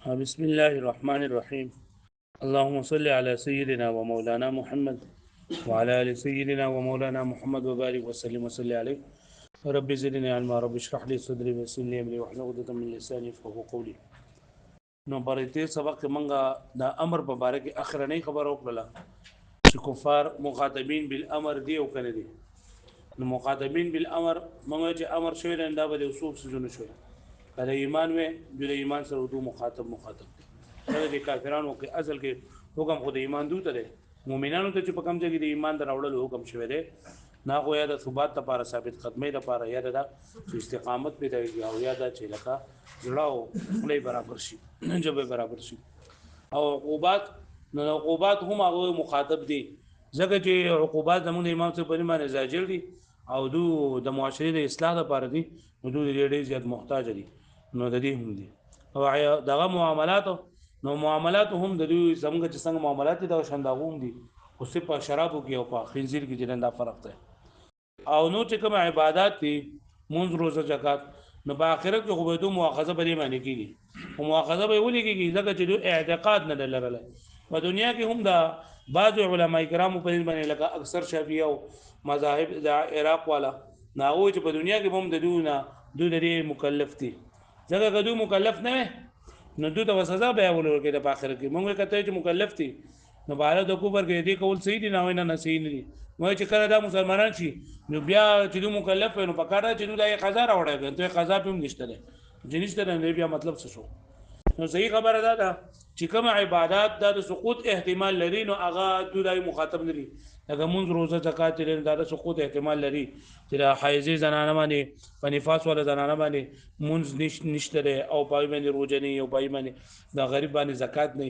بسم الله الرحمن الرحيم. اللهم صل على سيدنا ومولانا محمد وعلى آل سيدنا ومولانا محمد وبارك وسلم وصلي عليه. رب زدني علما، رب اشرح لي صدري ويسر لي امري واحلل عقدة من لساني يفقهوا قولي. نو برته سبق منګه دا امر په باره کې اخرنۍ خبر وکړه چې کفار مخاطبین بالامر دی او کنه دي. نو مخاطبین بالامر موږ چې امر شوی دا به اصول سيزونه شوی. کله ایمان وې د ایمان سره دو مخاطب دي. دا د کافرانو کې اصل کې حکم خو د ایمان دوته دی. مؤمنانو ته چې په کوم ځای کې د ایمان دراوړلو حکم شوی دی نه خو یا د ثبات لپاره ثابت قدمۍ لپاره یا د استقامت پیدا کیږي او یا د چې لکه زړه او خپلې برابر شي جبه برابر شي او عقوبات نو عقوبات هم هغه مخاطب دي ځکه چې عقوبات زموږ امام څخه په معنی زاجر دي او دو د معاشري د اصلاح لپاره دي نو دوی ډېر زیات محتاج دي نو د دې هم دي او دغه معاملات نو معاملات هم د دوی څنګه چې څنګه معاملات دي دا شانداغوم دي خو صرف په شرابو کې او په خنزیر کې جننده فرق دی او نو چې کوم عبادت دي منځ روزه زکات نو په آخرت کې خو به دوی مؤاخذه به معنی کیږي او مؤاخذه به ولي کیږي ځکه چې دوی اعتقاد نه لرله په دنیا کې هم دا بعض علما کرامو په دې باندې لکه اکثر شافعي او مذاهب د عراق والا ناوي چې په دنیا کې هم د دوی د مکلف دي ځکه که دوی مکلف نه نو دوی ته سزا به ورکړي د آخرت کې موږ کته چې مکلف دي نو بالا د کوپر کې دې کول صحیح دي نه صحیح نه دي مې چې کله دا مسلمانان شي نو بیا چې دوی مکلف نو پکاره چې دوی د قضا راوړي ته قضا په نشته ده چې نشته نه بیا مطلب څه شو نو صحیح خبره ده چې کوم عبادت د سقوط احتمال لري نو هغه دوی مخاطب لري لکه منځ روزه زکات لري دا سقوط احتمال لري چې حایزي زنانه باندې په نفاس ولا زنانه باندې منځ نشته او پای باندې روزه نه او پای باندې د غریب باندې زکات نه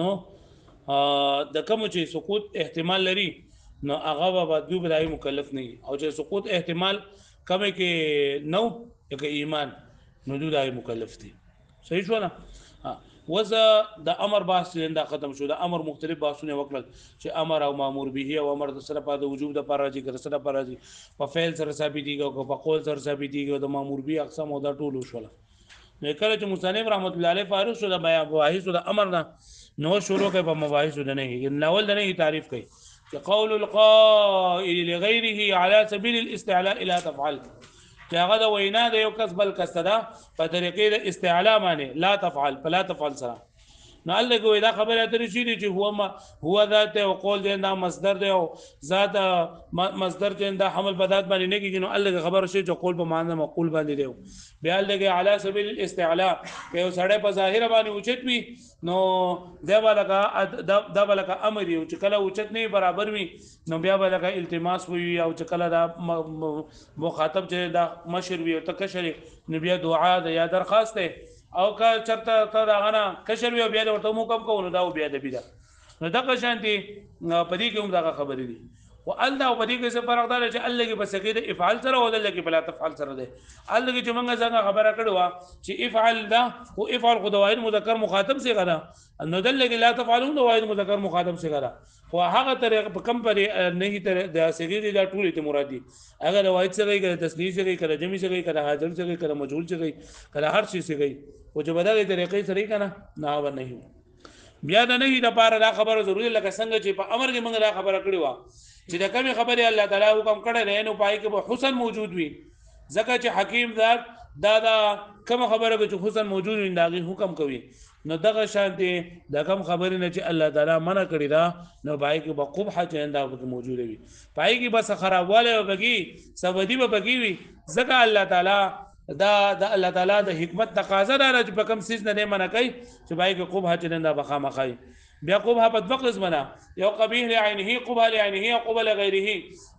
نو د کوم چې سقوط احتمال لري نو هغه به دوی بدای مکلف نه او چې سقوط احتمال کمه کې نو کې ایمان نو دوی مکلف دي صحیح شو نه وزه د امر بحث دا ختم شو د امر مختلف بحثونه وکړل چې امر او مامور به او امر د سره په وجوب د پر راځي کړه سره پر راځي په فعل سره ثابتيږي او په قول سره ثابتيږي د مامور به اقسام او د ټولو شول نو کله چې مصنف رحمت الله علیه فارغ شو د مباحث د امر نه نو شروع کوي په مباحث د نه ناول د نه تعریف کوي چې قول القائل لغيره على سبيل الاستعلاء لا تفعل چې هغه د وینا د یو کس بل کس ته په طریقې د استعلاء باندې لا تفعل فلا تفعل سره نو الله کوي دا خبره اترې شي چې هو ذات او قول دی دا مصدر دی او ذات مصدر دی دا حمل په ذات باندې نه کیږي نو الله خبره شي چې قول په معنی مقول باندې دی بیا الله علی سبیل الاستعلاء که یو سړی په ظاهر باندې اوچت وي نو دا بلکه امر یو چې کله اوچت نه برابر وي نو بیا بلکه التماس وي او چې کله دا مخاطب چې دا مشر وي او تکشر نو بیا دعا د یا درخواست دی او که چرته ته دا غنه کشر وی بیا ورته مو کم کوو دا بیا د بیا نو دغه شانتي پدې کې هم دغه خبرې دي او الله پدې کې څه فرق دی چې الله کې بس کې د افعال سره او الله کې بلا تفعل سره دی الله کې چې موږ څنګه خبره کړو چې افعل دا او افعل خو د واحد مذکر مخاطب څخه غدا نو دل کې لا تفعلون د واحد مذکر مخاطب څخه غدا خو هغه طریقه په کم پرې نه تر د سګری دا ټولې ته مرادي اگر واحد څخه کې تسلیث کې کړه جمع څخه کړه حاضر څخه کړه مجهول څخه کړه هر شي څخه او چې بدلې طریقې سره کنه نه و نه بیا نه د پاره دا خبره ضروري لکه څنګه چې په امر کې موږ دا خبره کړې و چې د کومې خبرې الله تعالی حکم کړی دی نو پای کې به حسن موجود وي ځکه چې حکیم ذات دا کوم خبره چې حسن موجود وي دا حکم کوي نو دغه شانتي د کوم خبرې نه چې الله تعالی منع کړی دا نو پای کې به قبح چنده موجود وي پای کې بس خرابواله وبږي سبدي وبږي وي ځکه الله تعالی دا الله تعالی د حکمت تقاضا ده چې په کوم سیس نه منع کوي چې پای کې قبح چنده بخامخای بیا قبح په دوه قسمه یو قبیح لعینه قبح لعینه او قبح لغیره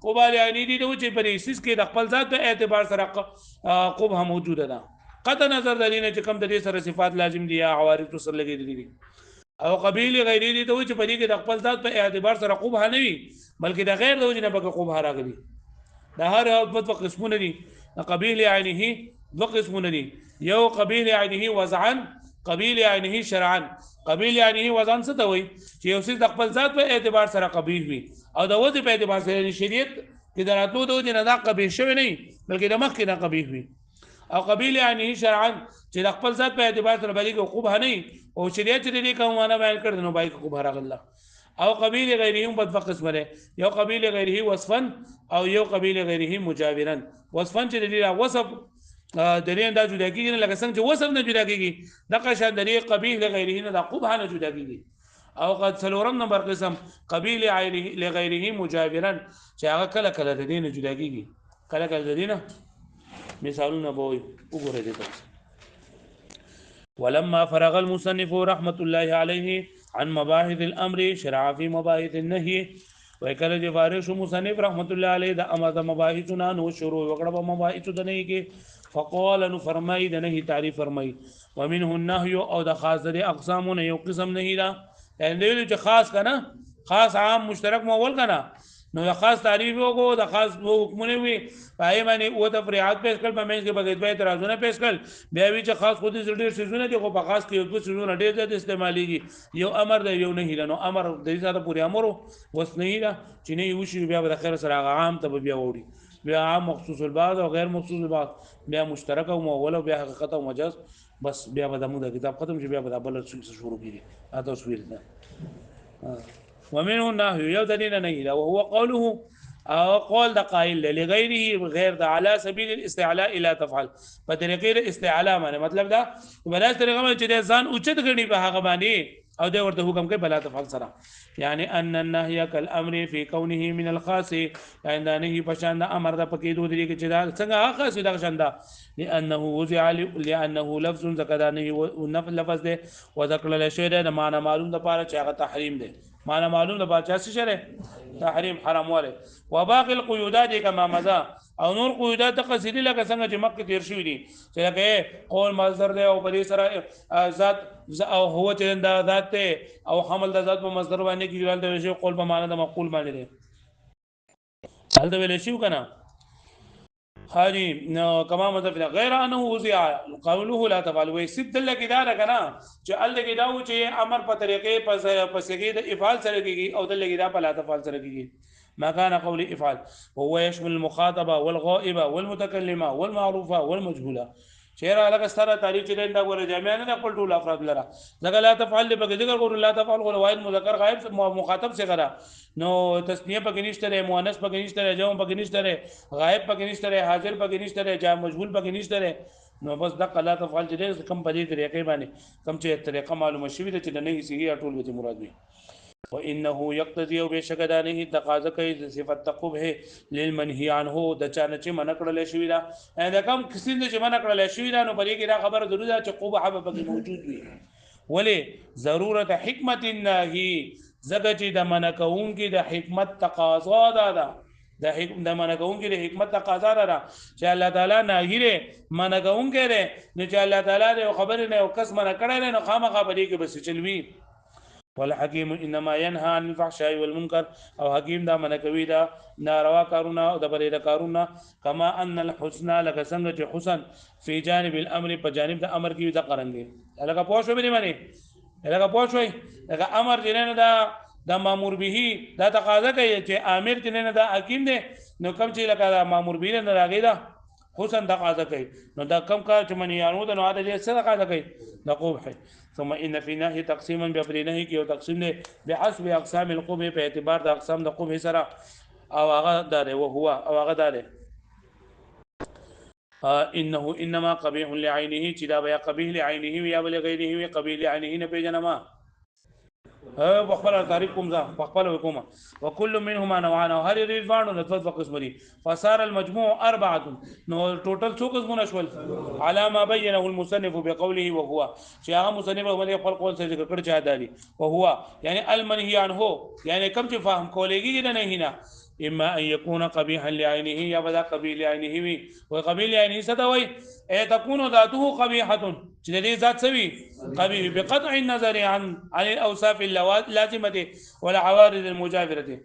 قبح لعینه دي چې په سیس کې د خپل ذات په اعتبار سره قبح موجوده ده قطع نظر د دې چې کوم د دې سره صفات لازم دي یا عوارض سره لګیدلي دي او قبیح لغیره دي ته چې په دې کې د خپل ذات په اعتبار سره قبح نه وي بلکې د غیر د وجه نه به قبح راغلي د هر په قسمونه دي قبیح لعینه دو قسمونه دي یو قبیح لعینه وضعا قبیح لعینه شرعا قبیح لعینه وضعا څه ته وایي چې یو څه د خپل ذات په اعتبار سره قبیح وي او د وجه په اعتبار سره شریعت کې دراتلو د وجه نه دا قبیح شوی نه بلکې د مخ کې نه قبیح وي او قبیل یعنی شرعا چې د خپل ذات په اعتبار سره باندې قبح نه او شریعت دې کوم معنا بیان کړ نو باندې قبح راغله او قبیل غیره هم په قسم ده یو قبیل غیره وصفا او یو قبیل غیره مجاورا وصفا چې دې وصف د دې دا جدا کیږي لکه څنګه چې وصف نه جدا کیږي دغه شان د دې قبیل غیره نه د قبح نه جدا کیږي او قد څلورم نمبر قسم قبیل لغیره مجاورا چې هغه کله کله د دې نه جدا کیږي کله کله د دې نه مثالونه به وګورئ دې ولما فرغ المصنف رحمة الله عليه عن مباحث الأمر شرع في مباحث النهي وکله چې فارغ شو مصنف رحمت الله علیه د امر د مباحثنا نو شروع وکړه په مباحث د نه کې فقال نو فرمای د نه تعریف فرمای ومنه النهي او د خاص د اقسام نه یو قسم نه دا یعنی چې خاص کنه خاص عام مشترک مول کنه نو د خاص تعریف وکړو د خاص حکمونه وي پای باندې او تفریعات پیش کړ په منځ کې بغیر به اعتراضونه پیش کړ بیا وی چې خاص خود ډېر سيزونه دي خو په خاص کې یو څه سيزونه ډېر زیات استعماليږي یو امر دی یو نه نو امر د دې سره پوری امر وس نه دا چې نه یو شی بیا د خیر سره عام ته بیا وړي بیا عام مخصوص البعض او غیر مخصوص البعض بیا مشترک او مول او بیا حقیقت او مجاز بس بیا به د موږ کتاب ختم شي بیا به بل څه شروع کیږي اته تصویر ده ومنه النهي یو دلیل نه دی وهو قوله او قول د قائل لغیره غیر د على سبیل الاستعلاء لا تفعل په طریقې استعلاء معنی مطلب دا بلاش طریقه چې ځان اوچت غني په هغه باندې او د ورته حکم کوي بلا تفعل سره يعني ان النهي كالامر في كونه من الخاص يعني دا نه پشان د امر د پکې دوه دي چې دا څنګه خاص دا شاندا لانه وضع لانه لفظ ذکرانه ونفل لفظ ده وذكر له شی د معنی معلوم د پاره چې هغه تحریم ده معنی معلوم د پاره چې شری تحریم حرام واله وباقي القيودات كما مضى او نور قیودات قصیدی لکه څنګه چې مکه تیر شوی دي چې لکه قول مصدر دی او په دې سره ذات او هو چې دا ذات ته او حمل د ذات په مصدر باندې کې ګرال دی شی قول په معنا د مقول باندې دی حال د ویل شو کنه حاجی نو کما مطلب غیر انه وضع قوله لا تفعل ويسد لك دا کنه چې ال کې دا و چې امر په طریقې پسګي د افعال سره کیږي او د لګي دا په لا تفعل سره کیږي ما كان قول افعال وهو يشمل المخاطبه والغائبه والمتكلمه والمعروفه والمجهوله شعر الګ ستاره تاریخ چې دا ګوره جامع نه خپل ټول افراد لره ځکه لا تفعل به ذکر ګور لا تفعل غو واحد مذکر غائب مخاطب سے غرا نو تسنیه پکې نشته مؤنث پکې نشته جمع پکې نشته غائب پکې نشته حاضر پکې نشته جامع مجهول پکې نشته نو بس د لا تفعل چې کم په دې طریقې باندې کم چې طریقه معلومه شوی د چې نه هیڅ ټول به مراد وي وانه يقتضي وبشكدانه تقاضا کوي صفت تقبه للمنهي عنه د چانه چې من کړل شوی دا دا کوم کسین چې من کړل شوی دا نو پرې کې دا خبره ضروري ده چې قبح به موجود وي ولی ضرورت حکمت النهي زګه چې د من کون کې د حکمت تقاضا ده د حکم د من کون کې د حکمت تقاضا ده چې الله تعالی ناهیره من کون کې ده نو چې الله تعالی د خبره نه او کس من کړل نو خامخا پرې کې بس چلوي والحکیم انما ينهى عن الفحشاء والمنکر او حکیم دا منع کوي دا ناروا کارونه او د بریده کارونه کما ان الحسن لك څنګه چې حسن فی جانب الامر په جانب د امر کې دا قرنګي لکه پوښو به نه مانی لکه پوښوي لکه امر جننه دا د مامور به دا تقاضا کوي چې امر جننه دا حکیم دی نو کوم چې لکه مامور به نه راغی دا حسن تقاضا کوي نو دا کم کار چې من یانو د نو عادت یې څه تقاضا کوي د قبح ثم ان في نهي تقسيما بفرينه کې او تقسیم نه بحسب اقسام القبح په اعتبار د اقسام د قبح سره او هغه دار او هو او هغه دار انه انما قبيح لعينه چې دا بیا قبيح لعينه یا بل غیره قبيح لعينه نه پیژنما بخبر تاریخ کوم ځه بخبر وکوما وكل منهما نوعان هر رضوان نتفق قسم دي فصار المجموع اربعه نو ټوټل څو قسمونه شول على ما بينه المصنف بقوله وهو چې هغه مصنف باندې خپل قول څه ذکر کړی چا دالي وهو يعني المنهي عنه يعني کم چې فهم کولېږي نه هینا اما ان يكون قبيحا لعينه يا بدا قبيح لعينه وي وقبيح لعينه ستوي اي تكون ذاته قبيحه چې دې ذات سوي قبيح بقطع النظر عن الاوصاف اللازمه والعوارض المجاوره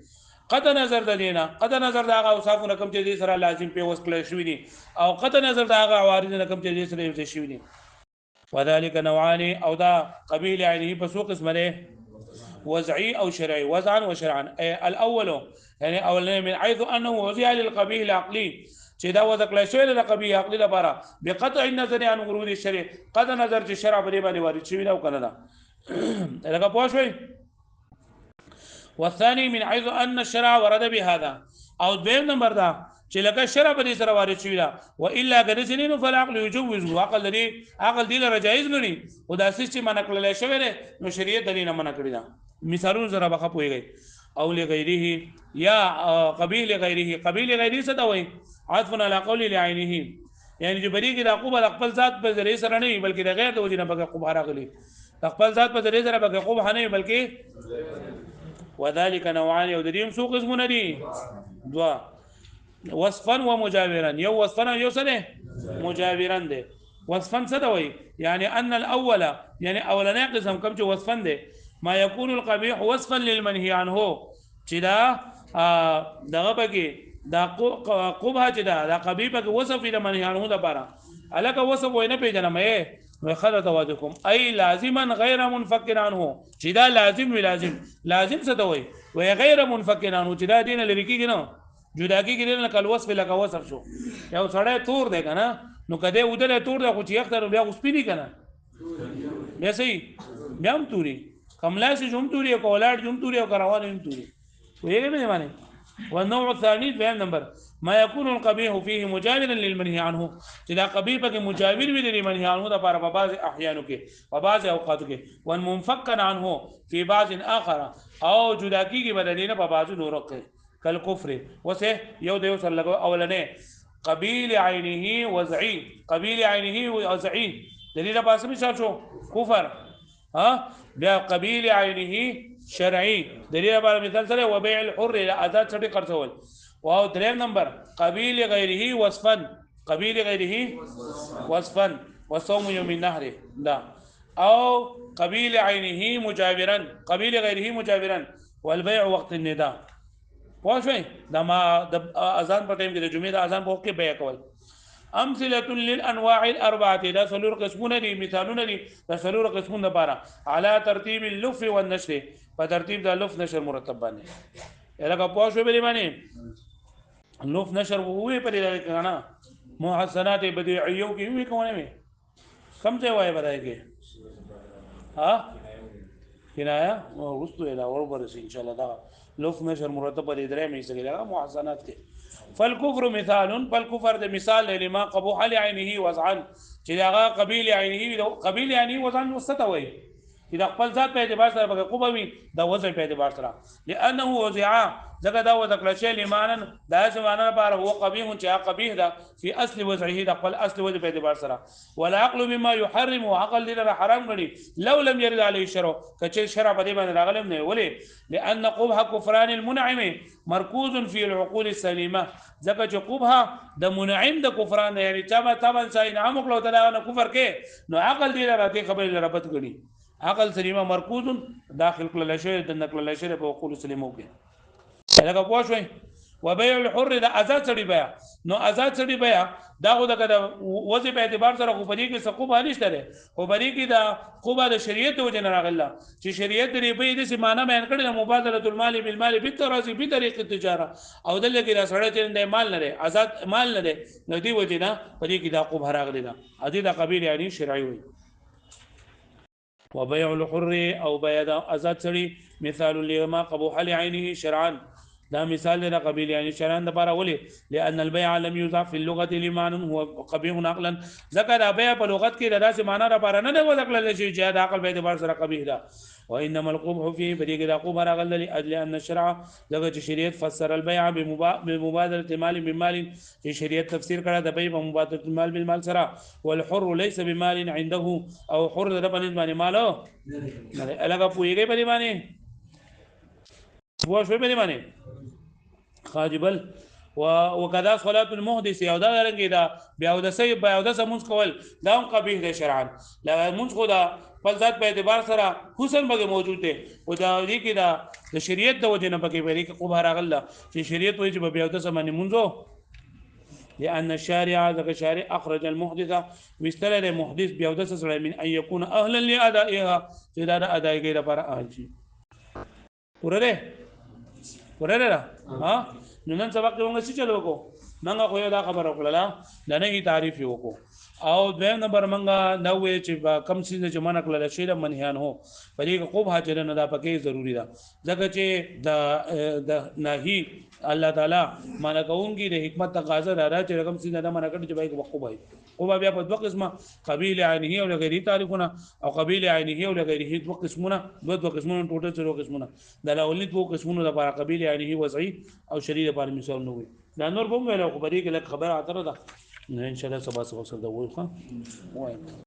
قطع نظر د دینا قطع نظر دا اوصافونه کوم چې دې سره لازم په وسکل شوی دي او قطع نظر دا عوارض نه کوم چې دې سره یو شوی دي وذلك نوعان او دا قبيح لعينه په سوق اسمه وضعي او شرعي وضعا وشرعا الاول يعني اولا من حيث انه وضع للقبيح العقلي چې دا وځ کله شوی د قبیح عقلی لپاره بقطع النظر عن ورود الشرع قد نظر چې شرع په دې باندې وارد شوی دا کنه دا لکه پوه شوي. والثاني من حيث ان الشرع ورد بهذا او دویم نمبر دا چې لکه شرع په دې سره وارد شوی دا و الا غرسنین فالعقل يجوز عقل دې له جایز غني او دا چې منع کړل شوی دی نو شریعت دې نه منع کړی دا. مثالونه زره بخښه پويږي او لغیره یا قبیل غیره څه دا وایي عطف على قول لعینه یعنی چې بری کې د عقوبه د خپل ذات په ذریعہ سره نه بلکې د غیر د وجې نه بګه عقوبه راغلي د خپل ذات په ذریعہ سره بګه عقوبه نه بلکې وذلك نوعان او د دې څو قسمونه دي دوا وصفا ومجاورا یو وصفا یو سره مجاورا دي. وصفا څه دی یعنی ان الاول یعنی اولنې قسم کوم چې وصفا دي ما يكون القبيح وصفا للمنهي عنه چې دا دغه بګي دا قبح چې دا قبیح بګي وصف د منهي عنه لپاره الګ وصف وینه پیژنم وخذ توادکم ای لازما غیر منفک عنه چې دا لازم څه دی وي غیر منفک عنه چې دا دین لري کېږي نو جدا کېږي نه کل وصف لکه وصف شو یو سړی تور دی کنه نو کده ودل تور دی خو چې اختر بیا غسپینی کنه بیا صحیح بیا هم توري کملا سے جم توري او کولاټ جم توري او کروان جم توري ویګه به معنی. والنوع الثاني فهم نمبر ما يكون القبيح فيه مجاورا للمنهي عنه چې دا قبیح په مجاور وي د منهي عنه د په بعض احيانو کې په بعض اوقاتو کې ومنفكا عنه في بعض اخر او جدا کیږي بدلینه په بعض نورو کې کل کفر وسه یو دیو سره لګو اولنې قبیل عینه وزعی دلیل په مثال شو کفر ها بیا قبیل عینه شرعی دلیل په مثال سره وبيع الحر آزاد چټي قرضول او دریم نمبر قبیل غیره وصفا وصوم يوم النهر دا او قبیل عینه مجاورا والبيع وقت النداء واښوي دا ما د اذان په ټیم کې د جمعې د اذان په وخت کې بیع کول. امثله للانواع الاربعه دا څلور قسمونه دي مثالونه دي د څلور قسمونو لپاره على ترتیب اللف والنشر په ترتیب د لف نشر مرتب باندې الګه پوښوي به باندې لف نشر وې په دې کنه محسنات بدیعیو کې وې کومه وې کم ځای وای بدای کې ها کنایا او رستو الى وربرس ان شاء الله دا لف نشر مرتب دې درې مې څنګه محسنات کې. فالكفر فالكفر ده مثال لما قبوح لعينه وضعا چې هغه قبیل عینه وضعا مستوي چې د خپل ذات په اعتبار سره بګه قبوي دا وضع په اعتبار سره لانه وضع ځکه دا وضع کله شی لمانن دا زمانه لپاره هو قبیح چې قبیح ده في اصل وضعه د خپل اصل وضع په اعتبار سره والعقل مما يحرم عقل دې حرام غني لو لم يرد عليه الشرع کچې شرع په دې باندې راغلم نه ولې لان قبح كفران المنعم مركوز في العقول السليمه ځکه چې قبح د منعم د کفران یعنی طبعا ځای نعم کولو ته نه کفر کې نو عقل دې راته خبرې ربط غني عقل سلیمه مرکوز داخل کله شی د نقل لشر په عقول سلیمو کې لکه پوښوي وبيع الحر دا آزاد سړي بیا نو آزاد سړي بیا دا خو د وځي په اعتبار سره خو پدې کې سقوبه نشته ده خو پدې کې دا خوبه د شریعت وجه نه راغله چې شریعت دې په دې سیمانه بیان کړل مبادله المال بالمال بالتراضي بطريقه التجاره او دلته کې دا سړی ته مال نه لري آزاد مال نه لري نو دې وجه نه پدې کې دا خوبه راغله دا ادي دا قبیل یعنی شرعي وي. وبيع الحر او بيع آزاد سړي مثال لما قبوح لعينه شرعا دا مثال د قبیل یعنی شرعاً د لپاره ولي لان البيع لم يوضع في اللغه لمعنى هو قبيح عقلا ذکر بيع په لغت کې داسې معنا لپاره نه دی وذکل شي چې د عقل په اعتبار سره قبیح ده وانما القبح فيه بدیګه د قبح راغل لاجل ان الشرع دغه شریعت فسر البيع بمبادله مال بمال چې شریعت تفسیر کړه د بيع په مبادله المال بالمال سره والحر ليس بمال عنده او حر د باندې مالو نه الګه پويږي په دې باندې هو شو به باندې خاجبل وكذا صلاه المحدث او دا رنګ دا بیا د سې بیا د سمونس کول دا هم قبیح دی شرعاً لا مونږ خو دا خپل ذات په اعتبار سره حسن بګه موجود دی او دا دې کې دا د شریعت د وجه نه پکې ویلي کې قبح راغله چې شریعت وایي چې بیا د سمانی مونږو لان الشارع ذکر شارع اخرج المحدث واستلل المحدث بیا د سره من ان يكون اهلا لادائها چې دا د ادائیګي لپاره اهل شي ورته ها نو نن سبق موږ څه چلو کو منګه خو یو دا خبره وکړه د نه تعریف وکړو او دویم نمبر منګه نو چې کم سیز چې منع کړل شي د منهیان هو په دې کې خوب حاجر نه دا پکې ضروری ده ځکه چې د نهي الله تعالی منع کوونکی د حکمت تقاضا را چې رقم سیز نه منع کړي چې بای خوب وای او بیا په دوه قسمه قبیل عینه او غیری تعریفونه او قبیل عینه او غیره دوه قسمونه دوه قسمونه ټوټل څلور قسمونه د اولنی دوه قسمونه د لپاره قبیل عینه وضعی او شریعه لپاره مثال نه وي دا نور به ویل خو بری کې خبره اتره ده ان شاء الله سبا سره دا وای خو وای